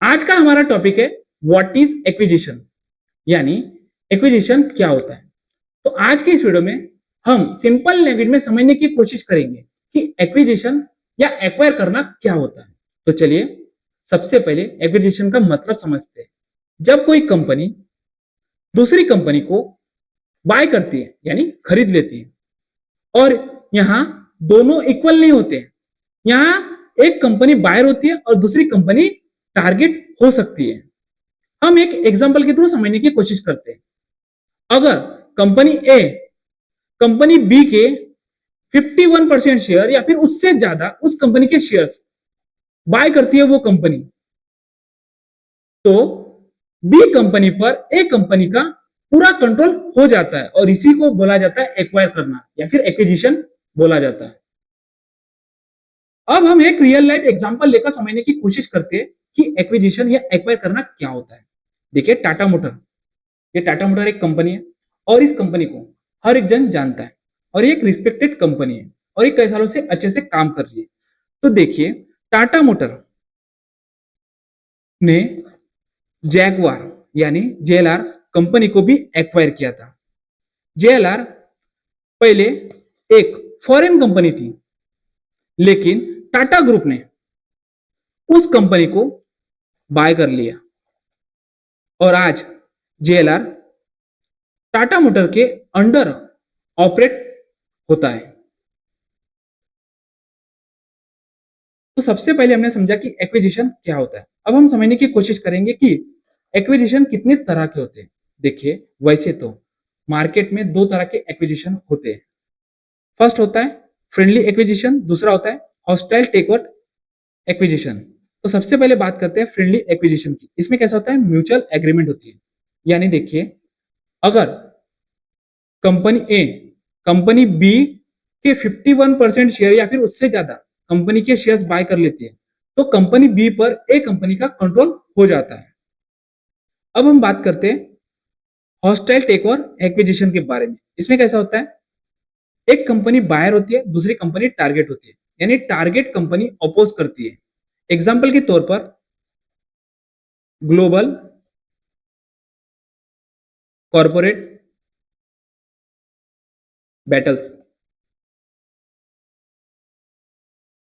आज का हमारा टॉपिक है व्हाट इज एक्विजिशन, यानी एक्विजिशन क्या होता है। तो आज के इस वीडियो में हम सिंपल लैंग्वेज में समझने की कोशिश करेंगे कि एक्विजिशन या एक्वायर करना क्या होता है। तो चलिए सबसे पहले एक्विजिशन का मतलब समझते हैं। जब कोई कंपनी दूसरी कंपनी को बाय करती है यानी खरीद लेती है, और यहां दोनों इक्वल नहीं होते हैं। यहां एक कंपनी बायर होती है और दूसरी कंपनी टारगेट हो सकती है। हम एक एग्जांपल के थ्रू समझने की कोशिश करते हैं। अगर कंपनी ए कंपनी बी के 51% शेयर या फिर उससे ज्यादा उस कंपनी के शेयर्स बाय करती है वो कंपनी, तो बी कंपनी पर ए कंपनी का पूरा कंट्रोल हो जाता है और इसी को बोला जाता है एक्वायर करना या फिर एक्विजिशन बोला जाता है। अब हम एक रियल लाइफ एग्जांपल लेकर समझने की कोशिश करते हैं कि एक्विजिशन या एक्वायर करना क्या होता है। देखिए टाटा मोटर, ये टाटा मोटर एक कंपनी है और इस कंपनी को हर एक जन जानता है और ये एक रिस्पेक्टेड कंपनी है और ये कई सालों से अच्छे से काम कर रही है। तो देखिए टाटा मोटर ने जैगवार यानी जेएलआर कंपनी को भी एक्वायर किया था। जेएलआर पहले एक फॉरेन कंपनी थी, लेकिन टाटा ग्रुप ने उस कंपनी को बाय कर लिया और आज जेएलआर टाटा मोटर के अंडर ऑपरेट होता है। तो सबसे पहले हमने समझा कि एक्विजिशन क्या होता है। अब हम समझने की कोशिश करेंगे कि एक्विजिशन कितने तरह के होते हैं। देखिए वैसे तो मार्केट में दो तरह के एक्विजिशन होते हैं। फर्स्ट होता है फ्रेंडली एक्विजिशन, दूसरा होता है हॉस्टाइल टेकओवर एक्विजिशन। तो सबसे पहले बात करते हैं फ्रेंडली एक्विजिशन की। इसमें कैसा होता है, म्यूचुअल एग्रीमेंट होती है। यानी देखिए अगर कंपनी ए कंपनी बी के 51% शेयर या फिर उससे ज्यादा कंपनी के शेयर्स बाय कर लेती है, तो कंपनी बी पर ए कंपनी का कंट्रोल हो जाता है। अब हम बात करते हैं हॉस्टाइल टेकओवर एक्विजिशन के बारे में। इसमें कैसा होता है, एक कंपनी बायर होती है, दूसरी कंपनी टारगेट होती है, यानी टारगेट कंपनी अपोज करती है। एग्जाम्पल के तौर पर ग्लोबल कॉर्पोरेट बैटल्स,